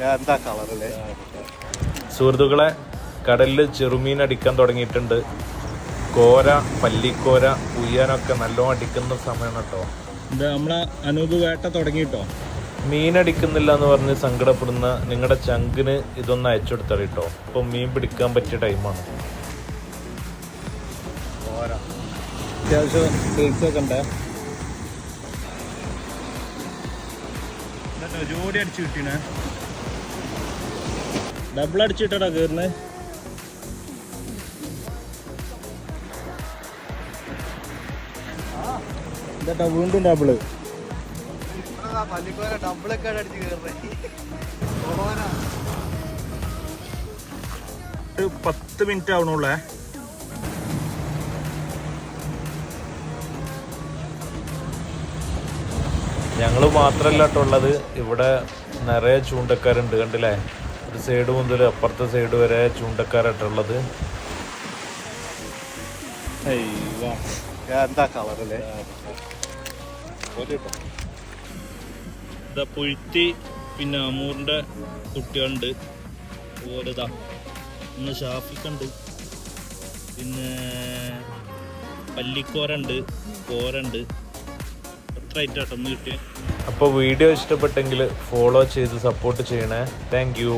എന്താ കളറല്ലേ. സുഹൃത്തുക്കളെ, കടലിൽ ചെറുമീൻ അടിക്കാൻ തുടങ്ങിയിട്ടുണ്ട്. കോര, പല്ലിക്കോര, ഉയ്യാനൊക്കെ നല്ലോണം അടിക്കുന്ന സമയമാണ് കേട്ടോ. നമ്മളെ അനൂപ് വേട്ട തുടങ്ങിട്ടോ. മീനടിക്കുന്നില്ല എന്ന് പറഞ്ഞ് സങ്കടപ്പെടുന്ന നിങ്ങളുടെ ചങ്കിന് ഇതൊന്ന് അയച്ചു കൊടുത്താൽ കേട്ടോ. ഇപ്പം മീൻ പിടിക്കാൻ പറ്റിയ ടൈമാണ്. അത്യാവശ്യം ബേക്സൊക്കെ ഉണ്ട്. ജോഡി അടിച്ചു കിട്ടീനെ. ഡബിൾ അടിച്ചിട്ടാ കയറുന്നത്. ഇതാ വീണ്ടും ഡബിള്. ഡബിളൊക്കെ അടിച്ച് കയറേ. 10 മിനിറ്റ് ആവണുള്ളേ. ഞങ്ങൾ മാത്രമല്ല കേട്ടോ ഉള്ളത്, ഇവിടെ നിറയെ ചൂണ്ടക്കാരുണ്ട്. കണ്ടില്ലേ, ഒരു സൈഡ് മുതൽ അപ്പുറത്തെ സൈഡ് വരെ ചൂണ്ടക്കാരായിട്ടുള്ളത്. എന്താ കളറല്ലേ. ഇതാ പുഴുത്തി, പിന്നെ അമൂറിൻ്റെ കുട്ടികളുണ്ട്. അതുപോലെ ഇതാ ഇന്ന് ഷാഫിക്കുണ്ട്, പിന്നെ പല്ലിക്കോരുണ്ട്, കോരുണ്ട്. എത്ര ഐറ്റാട്ടൊന്ന് കിട്ടിയ. അപ്പോൾ വീഡിയോ ഇഷ്ടപ്പെട്ടെങ്കിൽ ഫോളോ ചെയ്ത് സപ്പോർട്ട് ചെയ്യണേ. Thank you.